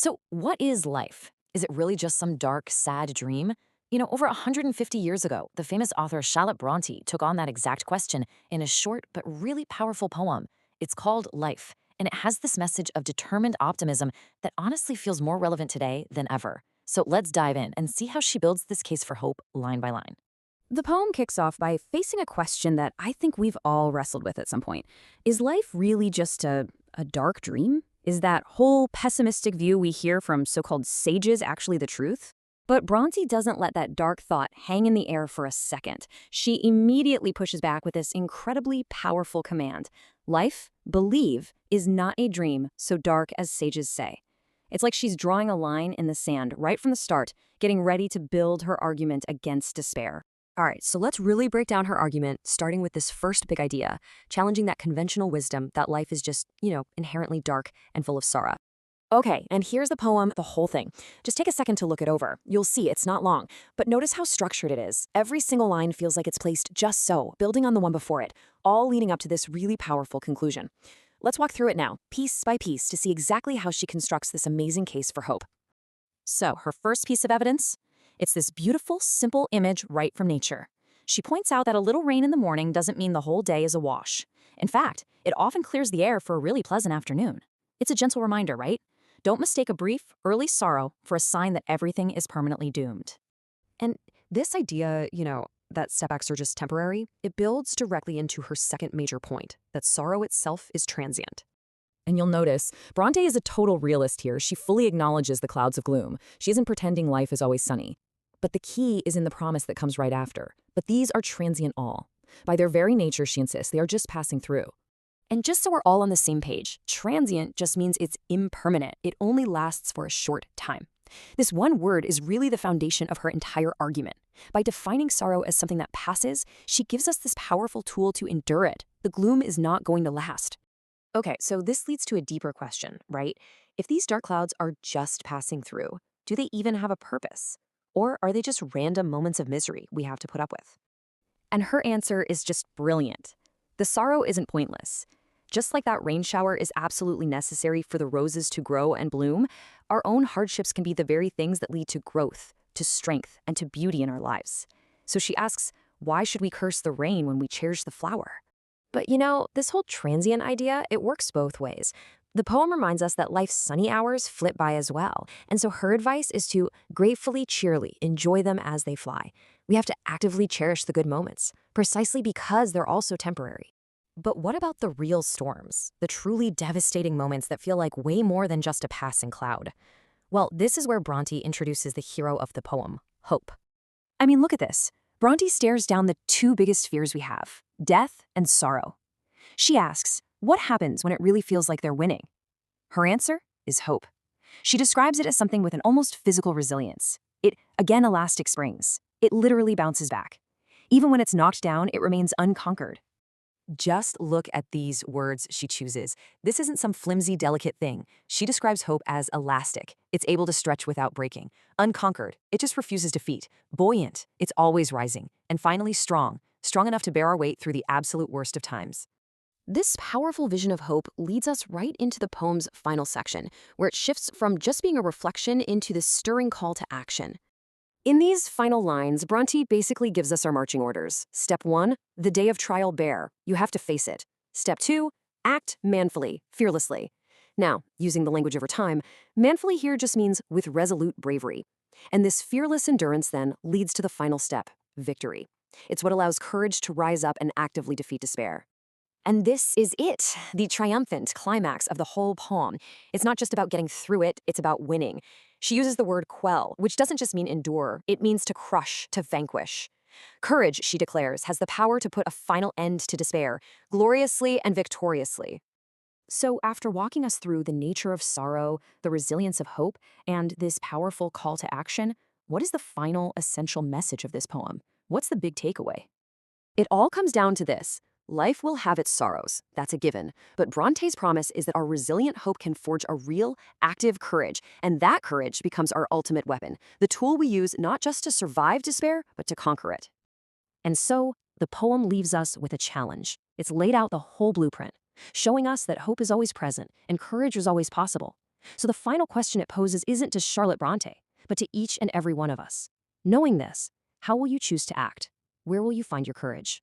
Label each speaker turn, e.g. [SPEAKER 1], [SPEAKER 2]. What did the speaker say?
[SPEAKER 1] So, what is life? Is it really just some dark, sad dream? Over 150 years ago, the famous author Charlotte Bronte took on that exact question in a short but really powerful poem. It's called Life, and it has this message of determined optimism that honestly feels more relevant today than ever. So, let's dive in and see how she builds this case for hope line by line.
[SPEAKER 2] The poem kicks off by facing a question that I think we've all wrestled with at some point. Is life really just a dark dream? Is that whole pessimistic view we hear from so-called sages actually the truth? But Bronte doesn't let that dark thought hang in the air for a second. She immediately pushes back with this incredibly powerful command. Life, believe, is not a dream so dark as sages say. It's like she's drawing a line in the sand right from the start, getting ready to build her argument against despair. All right, so let's really break down her argument, starting with this first big idea, challenging that conventional wisdom that life is just, inherently dark and full of sorrow.
[SPEAKER 1] Okay, and here's the poem, the whole thing. Just take a second to look it over. You'll see it's not long, but notice how structured it is. Every single line feels like it's placed just so, building on the one before it, all leading up to this really powerful conclusion. Let's walk through it now, piece by piece, to see exactly how she constructs this amazing case for hope. So, her first piece of evidence? It's this beautiful, simple image right from nature. She points out that a little rain in the morning doesn't mean the whole day is a wash. In fact, it often clears the air for a really pleasant afternoon. It's a gentle reminder, right? Don't mistake a brief, early sorrow for a sign that everything is permanently doomed.
[SPEAKER 2] And this idea, that setbacks are just temporary, it builds directly into her second major point, that sorrow itself is transient.
[SPEAKER 1] And you'll notice, Bronte is a total realist here. She fully acknowledges the clouds of gloom. She isn't pretending life is always sunny. But the key is in the promise that comes right after. But these are transient all. By their very nature, she insists, they are just passing through. And just so we're all on the same page, transient just means it's impermanent. It only lasts for a short time. This one word is really the foundation of her entire argument. By defining sorrow as something that passes, she gives us this powerful tool to endure it. The gloom is not going to last. Okay, so this leads to a deeper question, right? If these dark clouds are just passing through, do they even have a purpose? Or are they just random moments of misery we have to put up with? And her answer is just brilliant. The sorrow isn't pointless. Just like that rain shower is absolutely necessary for the roses to grow and bloom, our own hardships can be the very things that lead to growth, to strength, and to beauty in our lives. So she asks, why should we curse the rain when we cherish the flower? But this whole transient idea, it works both ways. The poem reminds us that life's sunny hours flip by as well, and so her advice is to gratefully, cheerily enjoy them as they fly. We have to actively cherish the good moments, precisely because they're also temporary. But what about the real storms, the truly devastating moments that feel like way more than just a passing cloud? Well, this is where Bronte introduces the hero of the poem, hope. I mean, look at this. Bronte stares down the two biggest fears we have, death and sorrow. She asks, what happens when it really feels like they're winning? Her answer is hope. She describes it as something with an almost physical resilience. It, again, elastic springs. It literally bounces back. Even when it's knocked down, it remains unconquered. Just look at these words she chooses. This isn't some flimsy, delicate thing. She describes hope as elastic. It's able to stretch without breaking. Unconquered. It just refuses defeat. Buoyant. It's always rising. And finally, strong. Strong enough to bear our weight through the absolute worst of times. This powerful vision of hope leads us right into the poem's final section, where it shifts from just being a reflection into this stirring call to action. In these final lines, Bronte basically gives us our marching orders. Step 1, the day of trial bear. You have to face it. Step 2, act manfully, fearlessly. Now, using the language over time, manfully here just means with resolute bravery. And this fearless endurance then leads to the final step, victory. It's what allows courage to rise up and actively defeat despair. And this is it, the triumphant climax of the whole poem. It's not just about getting through it, it's about winning. She uses the word quell, which doesn't just mean endure, it means to crush, to vanquish. Courage, she declares, has the power to put a final end to despair, gloriously and victoriously. So after walking us through the nature of sorrow, the resilience of hope, and this powerful call to action, what is the final essential message of this poem? What's the big takeaway? It all comes down to this. Life will have its sorrows, that's a given, but Bronte's promise is that our resilient hope can forge a real, active courage, and that courage becomes our ultimate weapon, the tool we use not just to survive despair, but to conquer it. And so, the poem leaves us with a challenge. It's laid out the whole blueprint, showing us that hope is always present and courage is always possible.
[SPEAKER 2] So the final question it poses isn't to Charlotte Brontë, but to each and every one of us. Knowing this, how will you choose to act? Where will you find your courage?